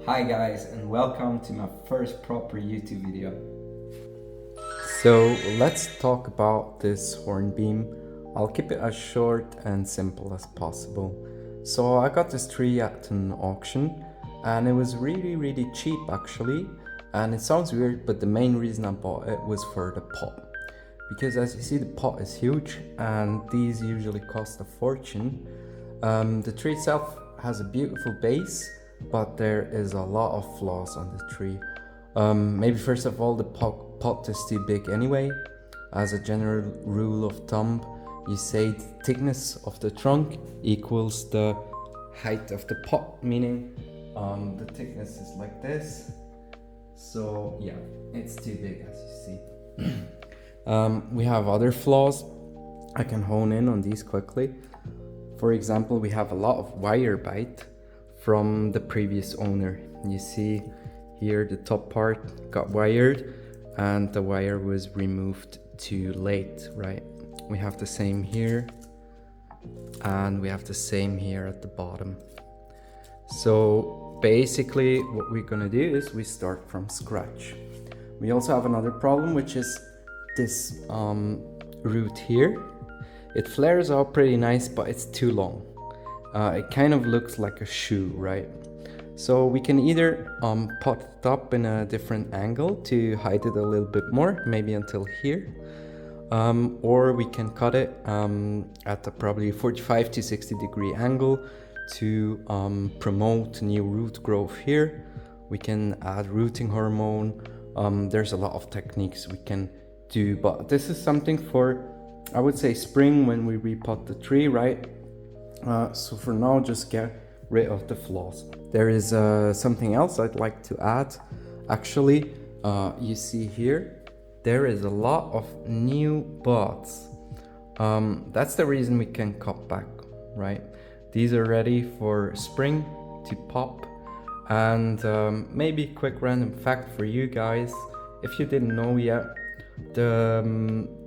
Hi guys, and welcome to my first proper YouTube video. So let's talk about this hornbeam. I'll keep it as short and simple as possible. So I got this tree at an auction and it was really cheap actually. And it sounds weird, but the main reason I bought it was for the pot. Because as you see, the pot is huge and these usually cost a fortune. The tree itself has a beautiful base, but there is a lot of flaws on the tree. Maybe first of all, the pot is too big anyway. As a general rule of thumb, you say the thickness of the trunk equals the height of the pot, meaning the thickness is like this. So yeah, it's too big as you see. We have other flaws. I can hone in on these quickly. For example, we have a lot of wire bite from the previous owner. You see here the top part got wired and the wire was removed too late, right? We have the same here and we have the same here at the bottom. So basically what we're gonna do is we start from scratch. We also have another problem, which is this root here. It flares out pretty nice, but it's too long. It kind of looks like a shoe, right? So we can either pot it up in a different angle to hide it a little bit more, maybe until here. Or we can cut it at a probably 45 to 60 degree angle to promote new root growth here. We can add rooting hormone. There's a lot of techniques we can do, but this is something for, I would say, spring when we repot the tree, right? So for now, just get rid of the flaws. There is something else I'd like to add. Actually, you see here, there is a lot of new buds. That's the reason we can cut back, right? These are ready for spring to pop. And maybe quick random fact for you guys, if you didn't know yet, the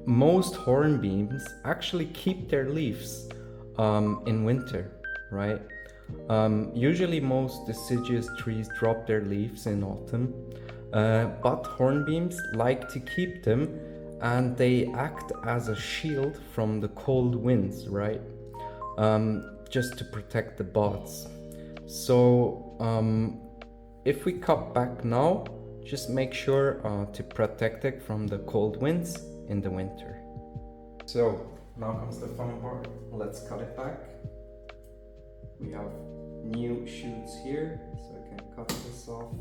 most hornbeams actually keep their leaves in winter, right? Usually most deciduous trees drop their leaves in autumn, but hornbeams like to keep them, and they act as a shield from the cold winds, right? Just to protect the buds. So if we cut back now, just make sure to protect it from the cold winds in the winter. So now comes the fun part. Let's cut it back. We have new shoots here, so I can cut this off.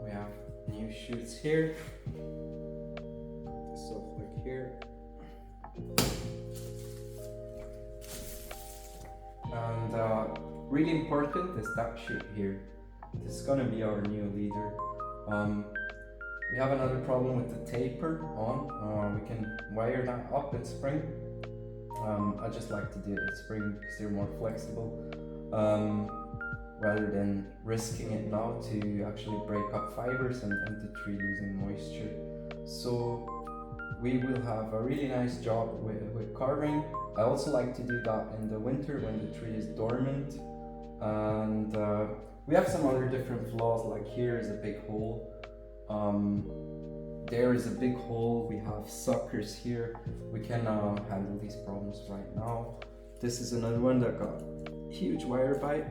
We have new shoots here. Cut this off like here. And really important is that shoot here. This is gonna be our new leader. We have another problem with the taper on. We can wire that up in spring. I just like to do it in spring because they're more flexible, rather than risking it now to actually break up fibers and the tree losing moisture. So we will have a really nice job with carving. I also like to do that in the winter when the tree is dormant. And we have some other different flaws, like here is a big hole. There is a big hole. We have suckers here. We can handle these problems right now. This is another one that got huge wire bite.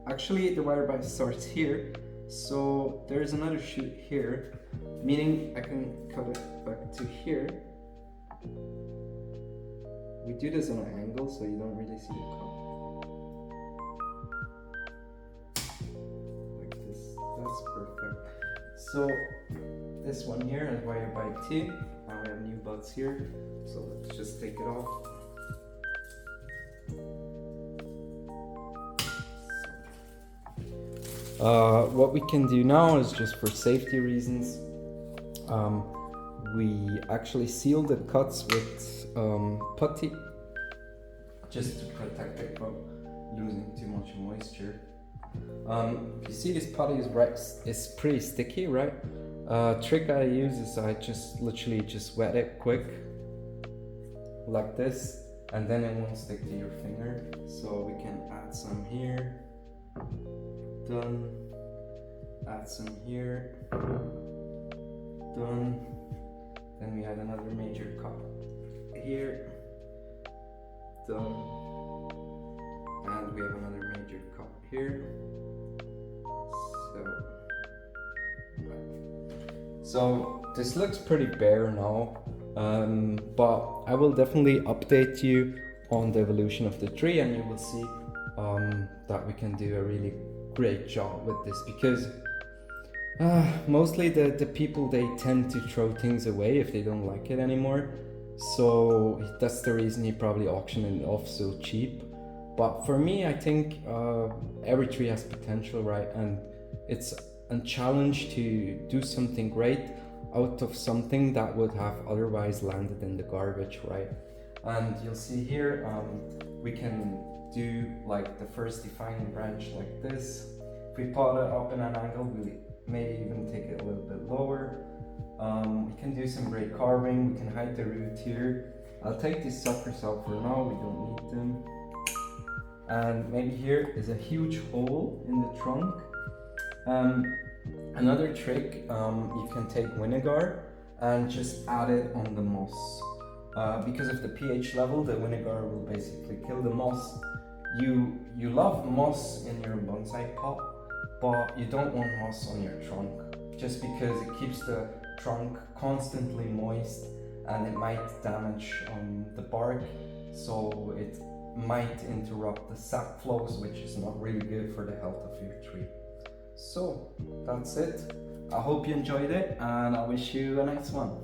Actually, the wire bite starts here. So there is another shoot here, meaning I can cut it back to here. We do this on an angle so you don't really see the cut. Like this, that's perfect. So this one here has wire bite too. Now we have new buds here, so let's just take it off. What we can do now is, just for safety reasons, we actually seal the cuts with putty, just to protect it from losing too much moisture. You see this putty is pretty sticky, right? Trick I use is I just literally just wet it quick, like this, and then it won't stick to your finger. So we can add some here. Done. add some here. Done. Then we add another major cup here. Done. And we have another major cup here. So this looks pretty bare now, but I will definitely update you on the evolution of the tree, and you will see that we can do a really great job with this, because mostly the people, they tend to throw things away if they don't like it anymore. So that's the reason he probably auctioned it off so cheap. But for me, I think every tree has potential, right? And it's a challenge to do something great out of something that would have otherwise landed in the garbage, right? And you'll see here, we can do like the first defining branch like this. If we put it up in an angle, we maybe even take it a little bit lower. We can do some great carving. We can hide the root here. I'll take these suckers out for now, we don't need them. And maybe here is a huge hole in the trunk. Another trick, you can take vinegar and just add it on the moss. Because of the pH level, the vinegar will basically kill the moss. You love moss in your bonsai pot, but you don't want moss on your trunk, just because it keeps the trunk constantly moist and it might damage the bark, so it might interrupt the sap flows, which is not really good for the health of your tree. So that's it. I hope you enjoyed it, and I wish you a nice one.